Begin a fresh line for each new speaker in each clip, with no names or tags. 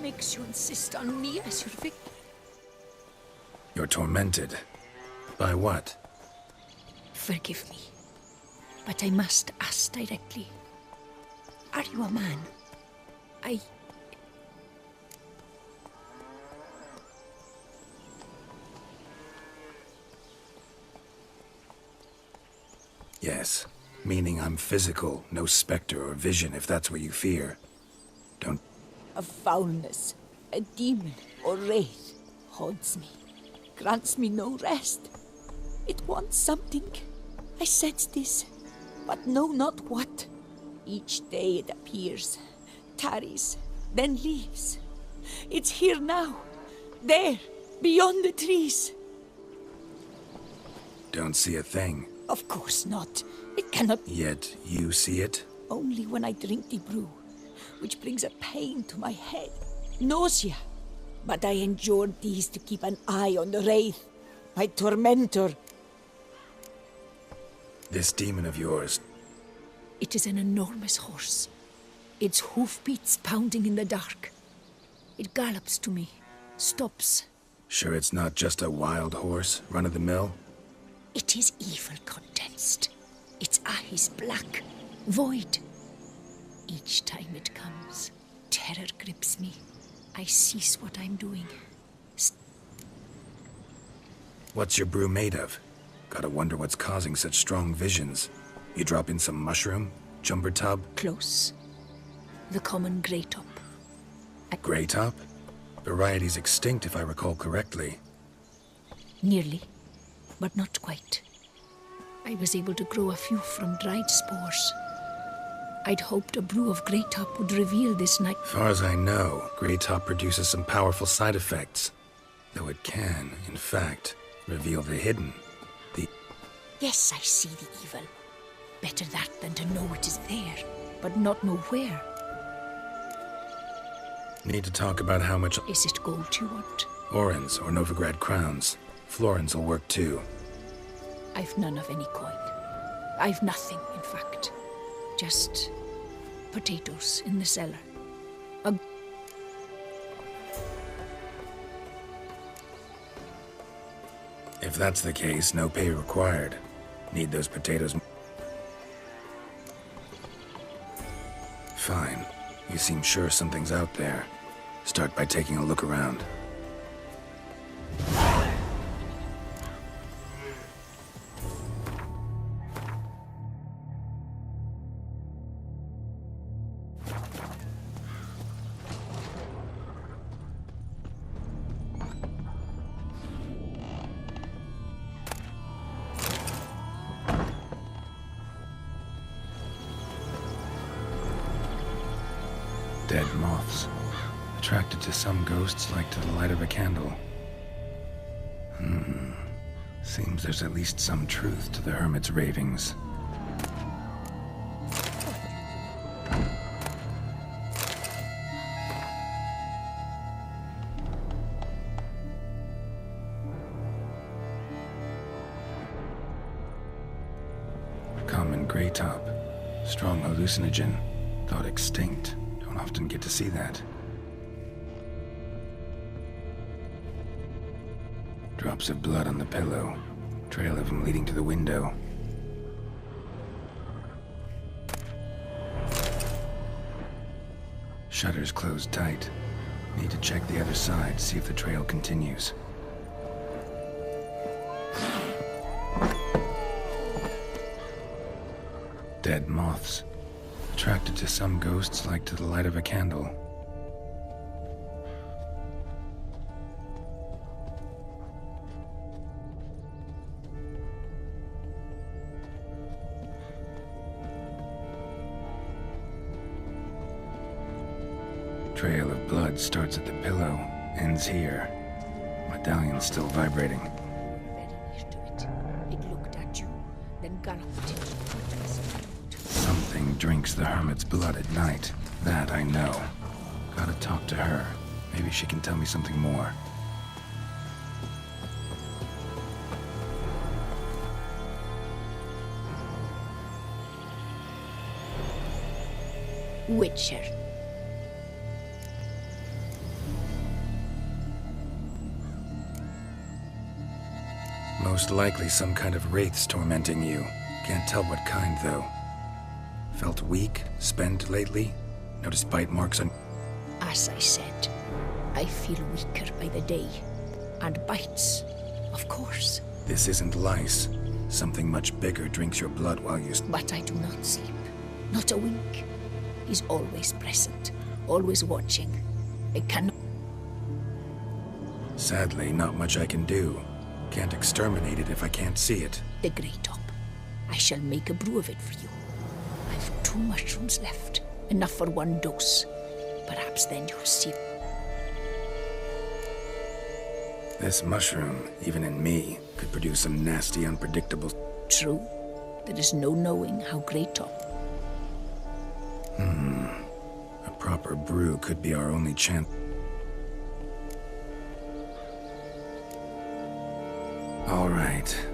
makes you insist on me as your victim?
You're tormented. By what?
Forgive me, but I must ask directly. Are you a man?
Yes, meaning I'm physical, no specter or vision if that's what you fear. Don't...
A foulness, a demon or wraith haunts me, grants me no rest. It wants something. I sense this, but know not what. Each day it appears, tarries, then leaves. It's here now, there, beyond the trees.
Don't see a thing.
Of course not. It cannot...
Yet you see it?
Only when I drink the brew, which brings a pain to my head, nausea. But I endured these to keep an eye on the wraith, my tormentor.
This demon of yours...
It is an enormous horse. Its hoofbeats pounding in the dark. It gallops to me, stops.
Sure it's not just a wild horse, run-of-the-mill?
It is evil condensed. Its eyes black, void. Each time it comes, terror grips me. I cease what I'm doing.
What's your brew made of? Gotta wonder what's causing such strong visions. You drop in some mushroom? Jumper tub?
Close. The common grey top.
Grey top? Variety's extinct if I recall correctly.
Nearly, but not quite. I was able to grow a few from dried spores. I'd hoped a brew of grey top would reveal this night.
Far as I know, grey top produces some powerful side effects. Though it can, in fact, reveal the hidden.
Yes, I see the evil. Better that than to know it is there, but not know where.
Need to talk about how much...
Is it gold you want?
Orens or Novigrad crowns. Florins will work too.
I've none of any coin. I've nothing, in fact. Just potatoes in the cellar.
If that's the case, no pay required. Need those potatoes... Fine. You seem sure something's out there. Start by taking a look around. Dead moths. Attracted to some ghosts like to the light of a candle. Seems there's at least some truth to the hermit's ravings. Common grey top. Strong hallucinogen. Thought extinct. Don't often get to see that. Drops of blood on the pillow. Trail of them leading to the window. Shutters closed tight. Need to check the other side, see if the trail continues. Dead moths. Attracted to some ghosts like to the light of a candle. Trail of blood starts at the pillow, ends here. Medallion's still vibrating.
Very near to it. It looked at you, then galloped into the
Something drinks the hermit's blood at night. That I know. Gotta talk to her. Maybe she can tell me something more.
Witcher.
Most likely some kind of wraiths tormenting you. Can't tell what kind, though. Felt weak, spent lately? Noticed bite marks on...
As I said, I feel weaker by the day. And bites, of course.
This isn't lice. Something much bigger drinks your blood while you...
But I do not sleep. Not a wink. He's always present. Always watching. I cannot...
Sadly, not much I can do. Can't exterminate it if I can't see it.
The Grey Top. I shall make a brew of it for you. I've 2 mushrooms left. Enough for 1 dose. Perhaps then you'll see...
This mushroom, even in me, could produce some nasty, unpredictable...
True. There is no knowing how Grey Top...
A proper brew could be our only chance. All right.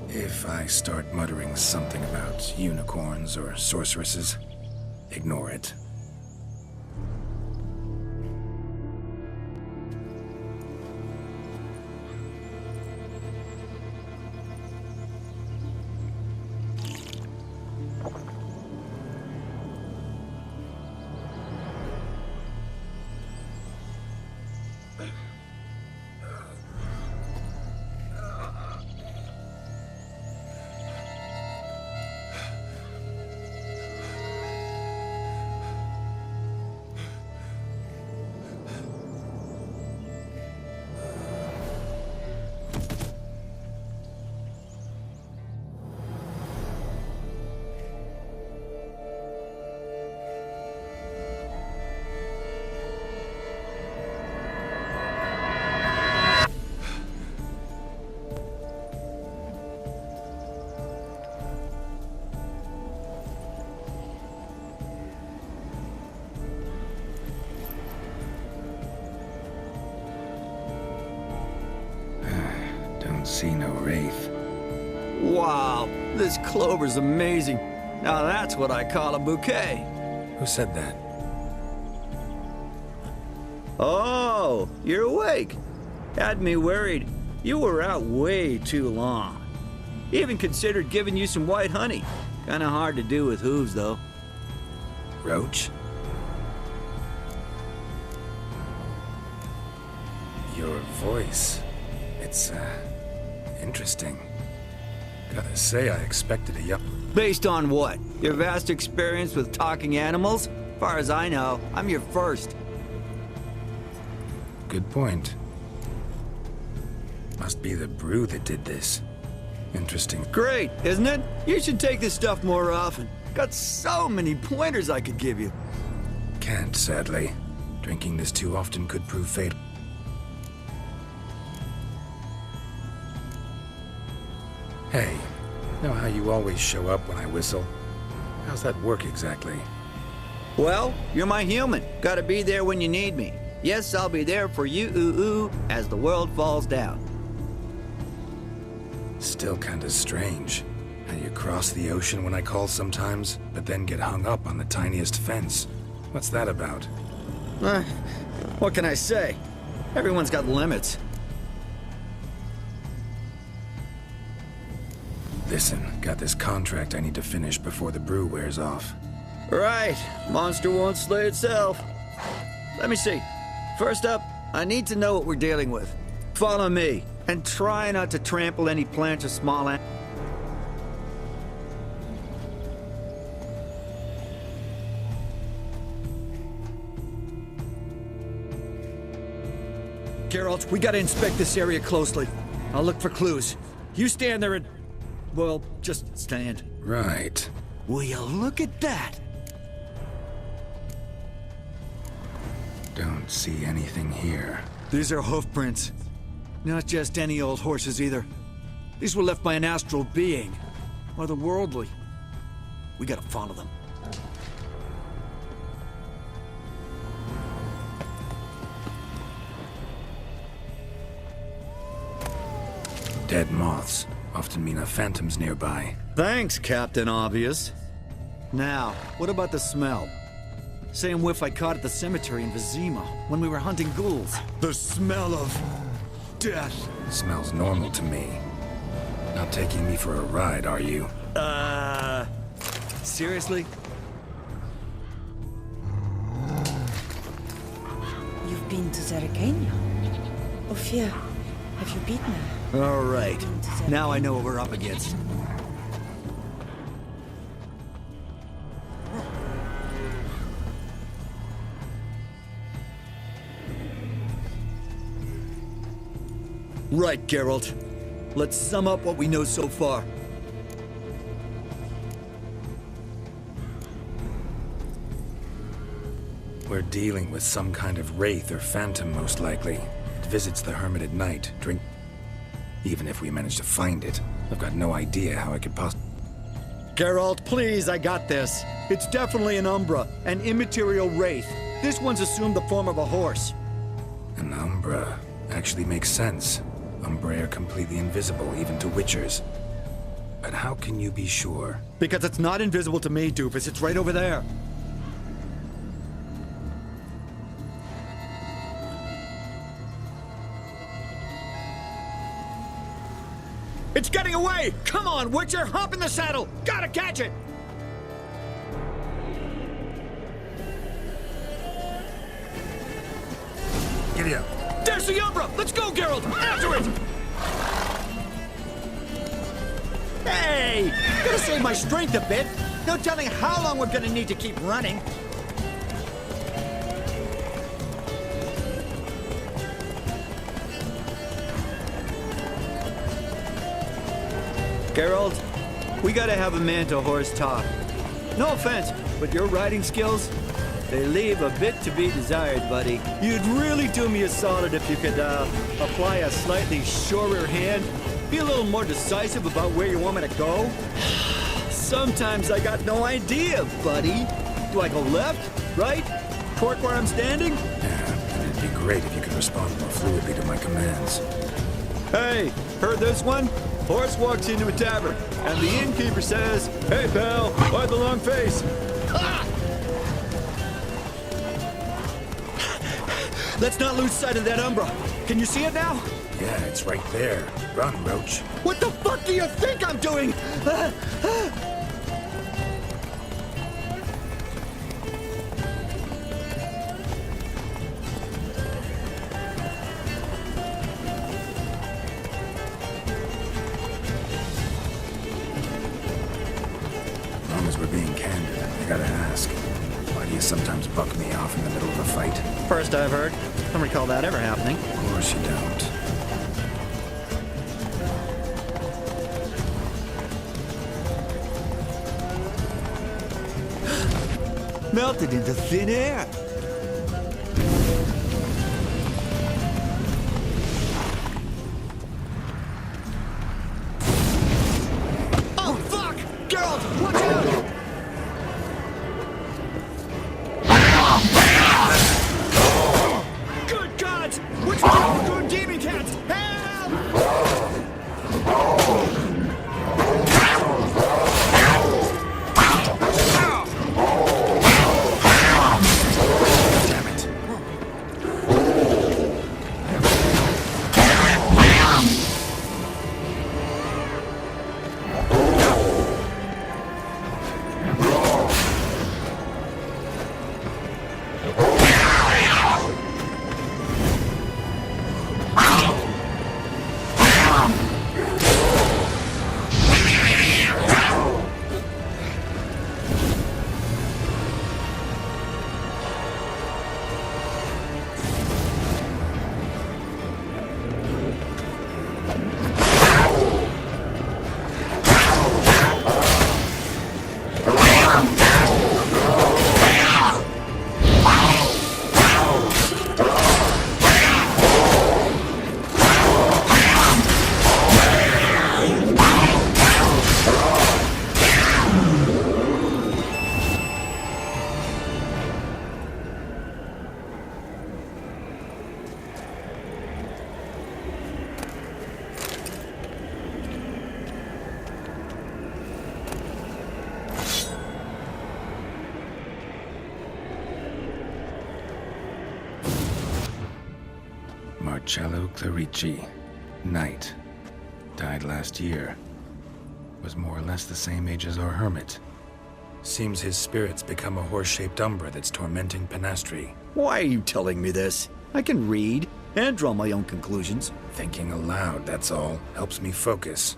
If I start muttering something about unicorns or sorceresses, ignore it. See no wraith.
Wow, this clover's amazing. Now that's what I call a bouquet.
Who said that?
Oh, you're awake. Had me worried. You were out way too long. Even considered giving you some white honey. Kinda hard to do with hooves, though.
Roach? Your voice. It's, interesting. Gotta say, I expected a young...
Based on what? Your vast experience with talking animals? Far as I know, I'm your first.
Good point. Must be the brew that did this. Interesting.
Great, isn't it? You should take this stuff more often. Got so many pointers I could give you.
Can't, sadly. Drinking this too often could prove fatal. Hey, know how you always show up when I whistle? How's that work exactly?
Well, you're my human. Gotta be there when you need me. Yes, I'll be there for you, ooh, as the world falls down.
Still kinda strange. How you cross the ocean when I call sometimes, but then get hung up on the tiniest fence. What's that about?
What can I say? Everyone's got limits.
Listen, got this contract I need to finish before the brew wears off.
Right. Monster won't slay itself. Let me see. First up, I need to know what we're dealing with. Follow me, and try not to trample any plants or small animals. Geralt, we gotta inspect this area closely. I'll look for clues. You stand there and... well, just stand.
Right.
Will you look at that?
Don't see anything here.
These are hoof prints. Not just any old horses either. These were left by an astral being. Otherworldly.
We gotta follow them.
Dead moths often mean a phantom's nearby.
Thanks, Captain Obvious. Now, what about the smell? Same whiff I caught at the cemetery in Vizima when we were hunting ghouls. The smell of death.
Smells normal to me. Not taking me for a ride, are you?
Seriously?
You've been to Zarikania? Ophir, have you beaten her?
All right. Now I know what we're up against. Right, Geralt. Let's sum up what we know so far.
We're dealing with some kind of wraith or phantom, most likely. It visits the hermit at night, Even if we manage to find it, I've got no idea how I could possibly...
Geralt, please, I got this. It's definitely an Umbra, an immaterial wraith. This one's assumed the form of a horse.
An Umbra actually makes sense. Umbrae are completely invisible, even to Witchers. But how can you be sure?
Because it's not invisible to me, Doofus. It's right over there. It's getting away! Come on, Witcher! Hop in the saddle! Gotta catch it!
Giddy up.
There's the Umbra! Let's go, Geralt! After it! Hey! Gotta save my strength a bit. No telling how long we're gonna need to keep running.
Geralt, we gotta have a man-to-horse talk. No offense, but your riding skills, they leave a bit to be desired, buddy.
You'd really do me a solid if you could, apply a slightly surer hand. Be a little more decisive about where you want me to go. Sometimes I got no idea, buddy. Do I go left, right, torque where I'm standing?
Yeah, and it'd be great if you could respond more fluidly to my commands.
Hey, heard this one? Horse walks into a tavern, and the innkeeper says, "Hey, pal, why the long face?"
Ah! Let's not lose sight of that Umbra. Can you see it now?
Yeah, it's right there. Run, Roach.
What the fuck do you think I'm doing?
As long as we're being candid, I gotta ask. Why do you sometimes buck me off in the middle of a fight?
First I've heard. Don't recall that ever happening.
Of course you don't.
Melted into thin air.
Oh, fuck! Geralt, watch out! Good gods! Which one of you good demon cats? Help!
Damn it. Shallow Clarici. Knight. Died last year. Was more or less the same age as our hermit. Seems his spirit's become a horse-shaped umbra that's tormenting Penastri.
Why are you telling me this? I can read and draw my own conclusions.
Thinking aloud, that's all. Helps me focus.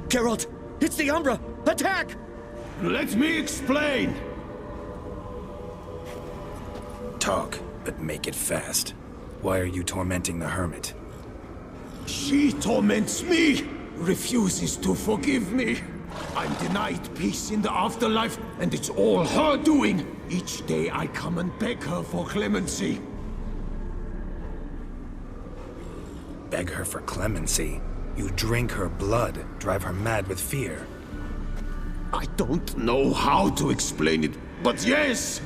Geralt, it's the Umbra! Attack!
Let me explain!
Talk, but make it fast. Why are you tormenting the hermit?
She torments me, refuses to forgive me. I'm denied peace in the afterlife, and it's all her doing. Each day I come and beg her for clemency.
Beg her for clemency? You drink her blood, drive her mad with fear.
I don't know how to explain it, but yes,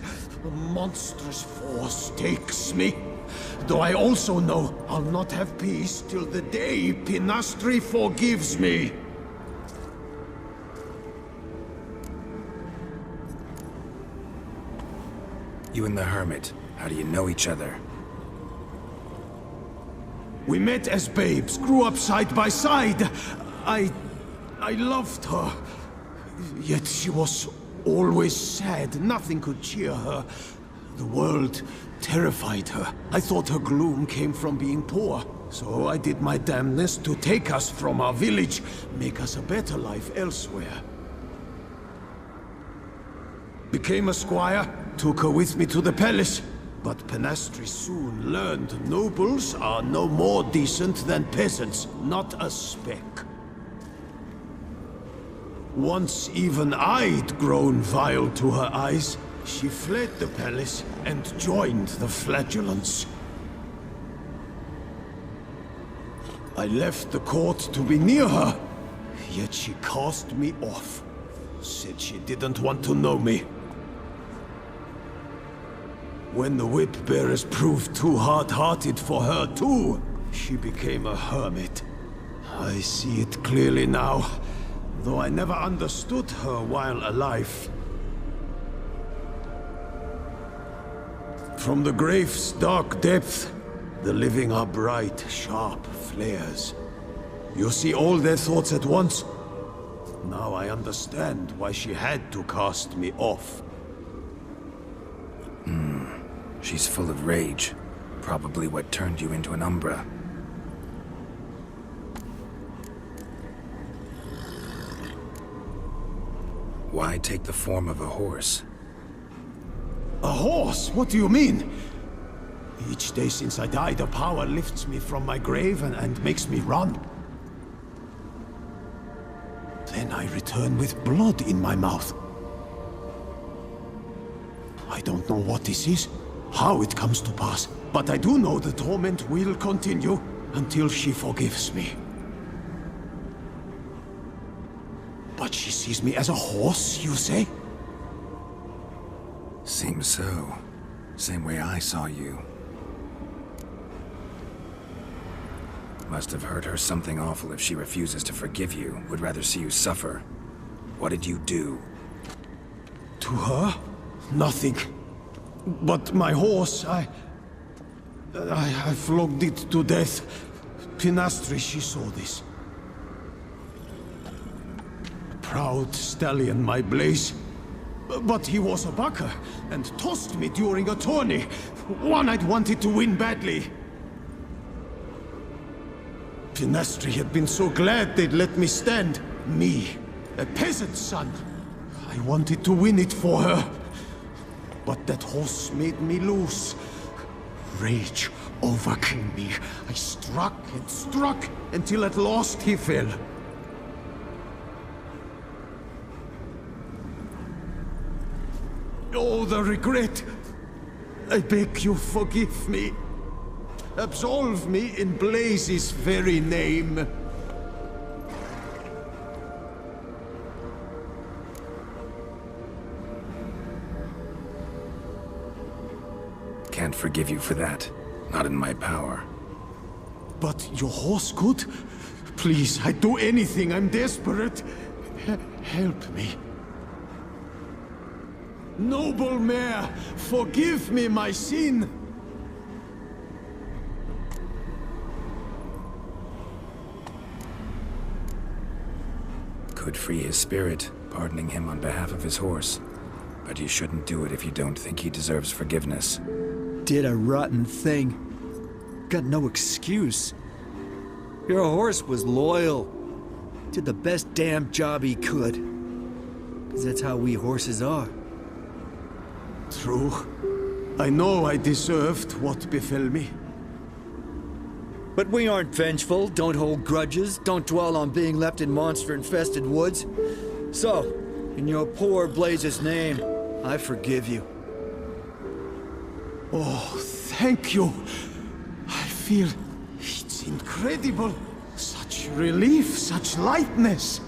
a monstrous force takes me. Though I also know I'll not have peace till the day Penastri forgives me.
You and the hermit, how do you know each other?
We met as babes, grew up side by side. I loved her. Yet she was always sad. Nothing could cheer her. The world terrified her. I thought her gloom came from being poor. So I did my damnedest to take us from our village, make us a better life elsewhere. Became a squire, took her with me to the palace. But Penastri soon learned nobles are no more decent than peasants, not a speck. Once even I'd grown vile to her eyes, she fled the palace and joined the flagellants. I left the court to be near her, yet she cast me off. Said she didn't want to know me. When the whip-bearers proved too hard-hearted for her too, she became a hermit. I see it clearly now, though I never understood her while alive. From the grave's dark depth, the living are bright, sharp flares. You see all their thoughts at once. Now I understand why she had to cast me off.
She's full of rage. Probably what turned you into an Umbra. Why take the form of a horse?
A horse? What do you mean? Each day since I died, a power lifts me from my grave and makes me run. Then I return with blood in my mouth. I don't know what this is, how it comes to pass, but I do know the torment will continue until she forgives me. But she sees me as a horse, you say?
Seems so. Same way I saw you. Must have hurt her something awful if she refuses to forgive you, would rather see you suffer. What did you do?
To her? Nothing. But my horse, I flogged it to death. Penastri, she saw this. Proud stallion, my Blaze. But he was a bucker, and tossed me during a tourney. One I'd wanted to win badly. Penastri had been so glad they'd let me stand. Me, a peasant's son. I wanted to win it for her. But that horse made me lose. Rage overcame me. I struck and struck until at last he fell. Oh, the regret. I beg you, forgive me. Absolve me in Blaze's very name.
Can't forgive you for that. Not in my power.
But your horse could? Please, I'd do anything. I'm desperate. Help me. Noble mare, forgive me my sin.
Could free his spirit, pardoning him on behalf of his horse. But you shouldn't do it if you don't think he deserves forgiveness.
Did a rotten thing. Got no excuse. Your horse was loyal. Did the best damn job he could. 'Cause that's how we horses are.
True. I know I deserved what befell me.
But we aren't vengeful, don't hold grudges, don't dwell on being left in monster-infested woods. So, in your poor Blaze's name, I forgive you.
Oh, thank you. I feel it's incredible. Such relief, such lightness.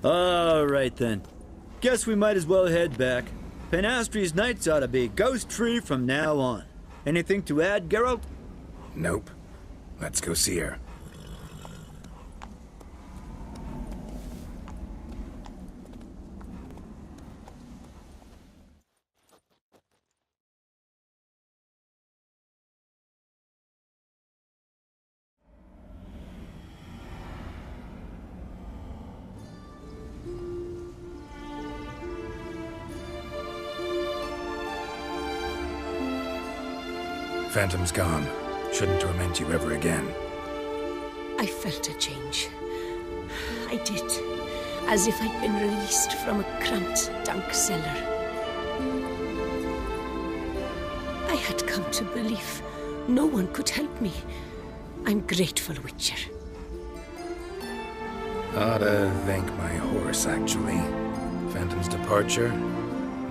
All right then. Guess we might as well head back. Penastri's nights ought to be ghost-free from now on. Anything to add, Geralt?
Nope. Let's go see her. Phantom's gone. Shouldn't torment you ever again.
I felt a change. I did. As if I'd been released from a cramped, dank cellar. I had come to believe no one could help me. I'm grateful, Witcher.
Ought to thank my horse, actually. Phantom's departure,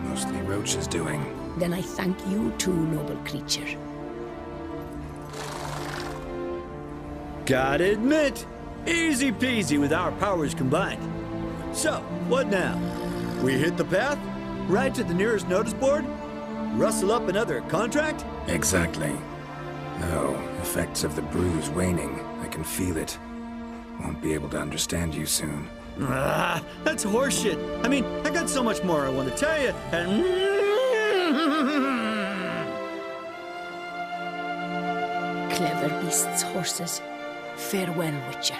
mostly Roach's doing.
Then I thank you too, noble creature.
Gotta admit, easy peasy with our powers combined. So, what now? We hit the path? Right to the nearest notice board? Rustle up another contract?
Exactly. No, effects of the bruise waning. I can feel it. Won't be able to understand you soon.
Ah, that's horseshit. I mean, I got so much more I want to tell you, and...
Clever beasts, horses. Farewell, Witcher.